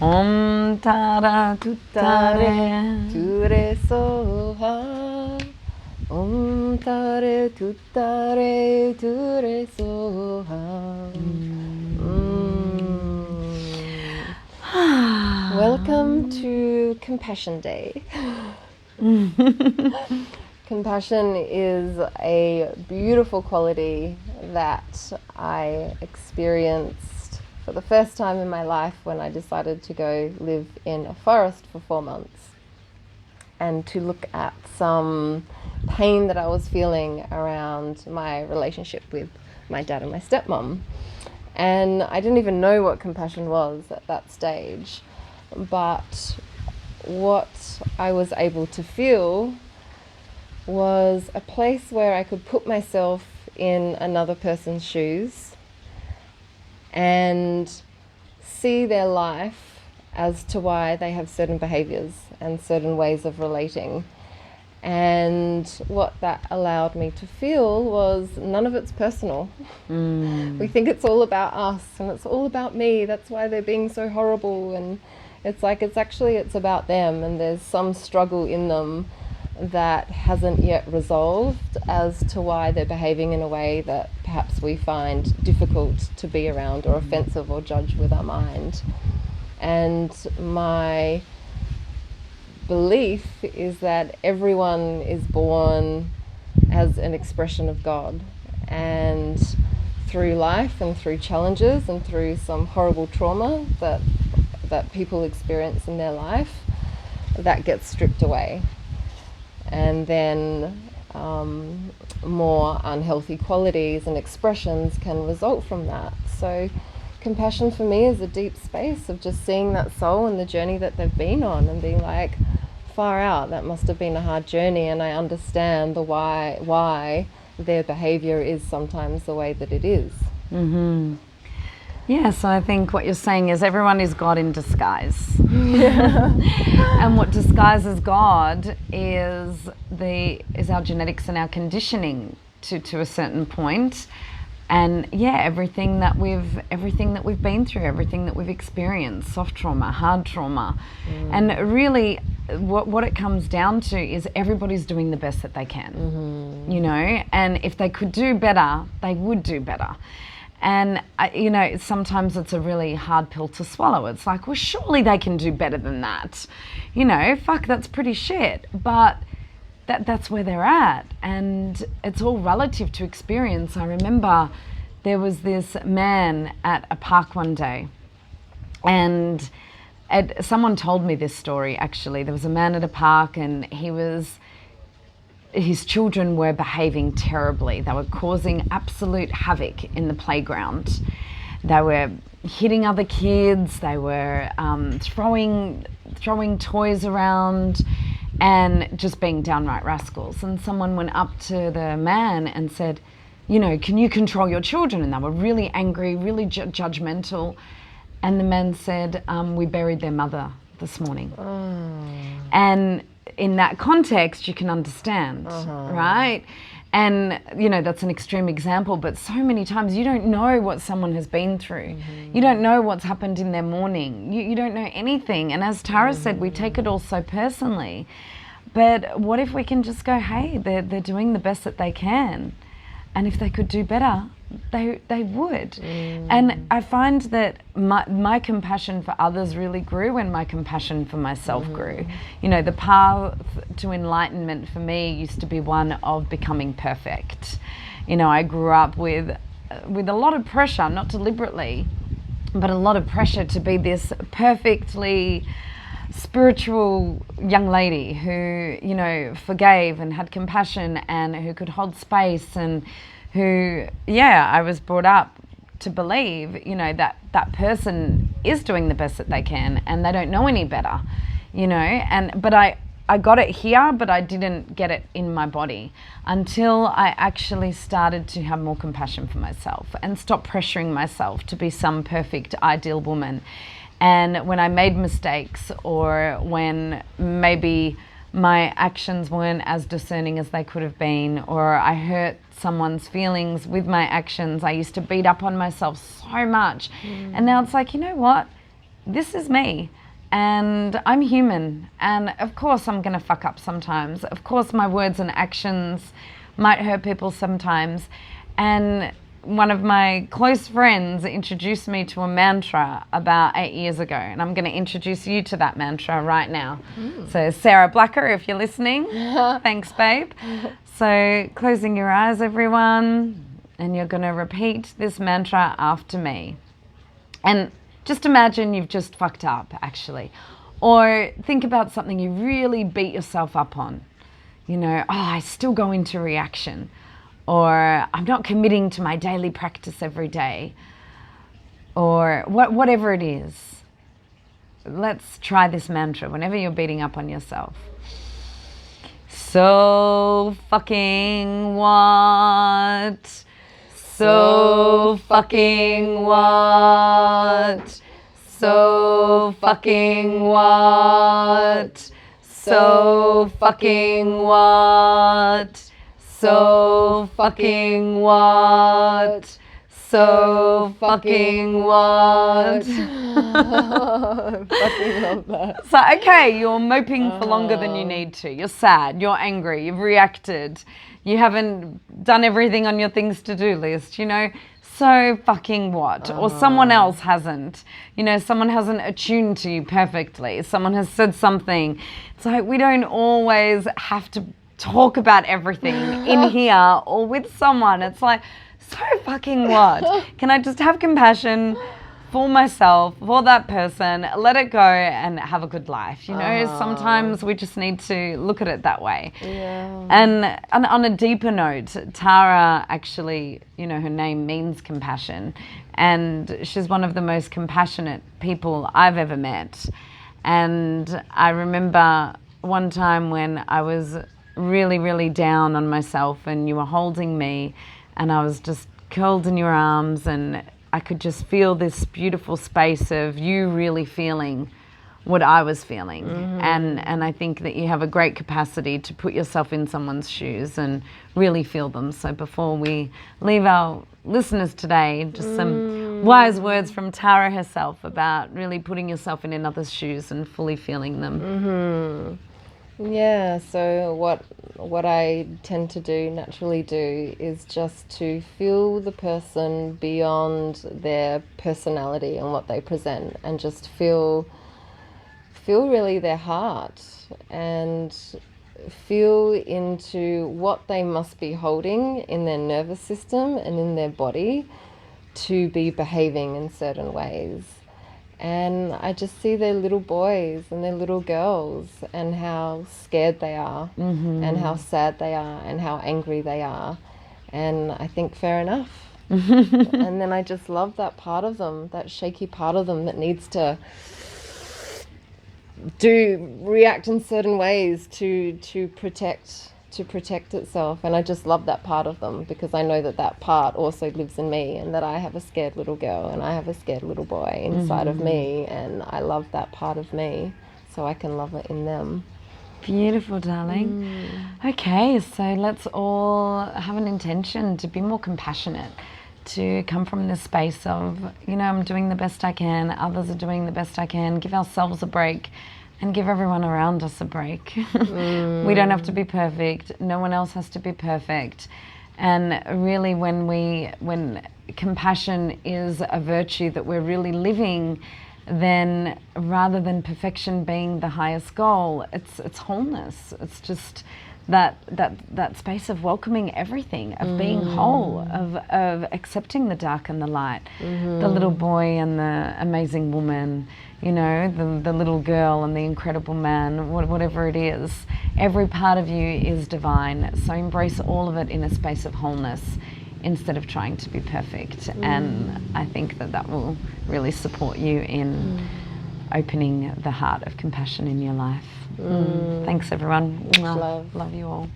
Om Tara Tuttare. Ture Soha. Om Tare Tuttare Ture Soha. Welcome to Compassion Day. Compassion is a beautiful quality that I experienced for the first time in my life when I decided to go live in a forest for 4 months and to look at some pain that I was feeling around my relationship with my dad and my stepmom. And I didn't even know what compassion was at that stage, but what I was able to feel was a place where I could put myself in another person's shoes and see their life as to why they have certain behaviors and certain ways of relating. And what that allowed me to feel was none of it's personal. We think it's all about us and it's all about me. That's why they're being so horrible. And it's like it's about them, and there's some struggle in them that hasn't yet resolved as to why they're behaving in a way that perhaps we find difficult to be around or offensive or judge with our mind. And my belief is that everyone is born as an expression of God, and through life and through challenges and through some horrible trauma that people experience in their life, that gets stripped away, and then more unhealthy qualities and expressions can result from that. So compassion for me is a deep space of just seeing that soul and the journey that they've been on and being like, far out, that must have been a hard journey, and I understand the why their behavior is sometimes the way that it is. Yeah, so I think what you're saying is everyone is God in disguise. And what disguises God is our genetics and our conditioning to a certain point. And yeah, everything that we've been through, everything that we've experienced, soft trauma, hard trauma. And really what it comes down to is everybody's doing the best that they can, you know, and if they could do better, they would do better. And, you know, sometimes it's a really hard pill to swallow. It's like, well, surely they can do better than that. You know, fuck, that's pretty shit. But that's where they're at. And it's all relative to experience. I remember there was this man at a park one day, and someone told me this story, actually. There was a man at a park, and his children were behaving terribly. They were causing absolute havoc in the playground. They were hitting other kids. They were throwing toys around and just being downright rascals. And someone went up to the man and said, you know, can you control your children? And they were really angry, really judgmental. And the man said, we buried their mother this morning. And in that context, you can understand, right? And, you know, that's an extreme example, but so many times you don't know what someone has been through. You don't know what's happened in their morning. You don't know anything. And as Tara said, we take it all so personally. But what if we can just go, hey, they're doing the best that they can. And if they could do better, they would. And I find that my compassion for others really grew when my compassion for myself grew. You know, the path to enlightenment for me used to be one of becoming perfect. You know, I grew up with a lot of pressure, not deliberately, but a lot of pressure to be this perfectly spiritual young lady who, you know, forgave and had compassion and who could hold space, and who, yeah, I was brought up to believe, you know, that that person is doing the best that they can and they don't know any better, you know. But I got it here, but I didn't get it in my body until I actually started to have more compassion for myself and stop pressuring myself to be some perfect ideal woman. And when I made mistakes, or when maybe my actions weren't as discerning as they could have been, or I hurt someone's feelings with my actions, I used to beat up on myself so much. And now it's like, you know what? this is me. And I'm human, and of course I'm going to fuck up sometimes. Of course my words and actions might hurt people sometimes. And one of my close friends introduced me to a mantra about 8 years ago, and I'm going to introduce you to that mantra right now. So Sarah Blacker, if you're listening, thanks babe. So closing your eyes everyone, and you're going to repeat this mantra after me. And just imagine you've just fucked up, actually. Or think about something you really beat yourself up on. You know, oh, I still go into reaction. Or I'm not committing to my daily practice every day. Or whatever it is. Let's try this mantra whenever you're beating up on yourself. So fucking what? So fucking what? So fucking what? So fucking what? So fucking what? So fucking what? I fucking love that. So, okay, you're moping for longer than you need to. You're sad, you're angry, you've reacted. You haven't done everything on your things to do list, you know. So fucking what? Or someone else hasn't. You know, someone hasn't attuned to you perfectly. Someone has said something. It's like we don't always have to talk about everything in here or with someone. It's like, so fucking what? Can I just have compassion for myself, for that person, let it go and have a good life? You know, sometimes we just need to look at it that way. Yeah. And on a deeper note, Tara actually, you know, her name means compassion. And she's one of the most compassionate people I've ever met. And I remember one time when I was really, really down on myself and you were holding me and I was just curled in your arms and I could just feel this beautiful space of you really feeling what I was feeling. And I think that you have a great capacity to put yourself in someone's shoes and really feel them. So before we leave our listeners today, just some wise words from Tara herself about really putting yourself in another's shoes and fully feeling them. Yeah, so what I tend to do, naturally do, is just to feel the person beyond their personality and what they present, and just feel really their heart and feel into what they must be holding in their nervous system and in their body to be behaving in certain ways. And I just see their little boys and their little girls and how scared they are and how sad they are and how angry they are. And I think fair enough. And then I just love that part of them, that shaky part of them that needs to react in certain ways to protect itself. And I just love that part of them because I know that part also lives in me, and that I have a scared little girl and I have a scared little boy inside of me, and I love that part of me so I can love it in them. Beautiful, darling. Okay, so let's all have an intention to be more compassionate, to come from this space of, you know, I'm doing the best I can, others are doing the best I can, give ourselves a break and give everyone around us a break. We don't have to be perfect. No one else has to be perfect. And really when compassion is a virtue that we're really living, then rather than perfection being the highest goal, it's wholeness. It's just that space of welcoming everything, of being whole, of accepting the dark and the light, the little boy and the amazing woman, you know, the little girl and the incredible man, whatever it is. Every part of you is divine, so embrace all of it in a space of wholeness instead of trying to be perfect. And I think that will really support you in opening the heart of compassion in your life. Thanks everyone. Love you all.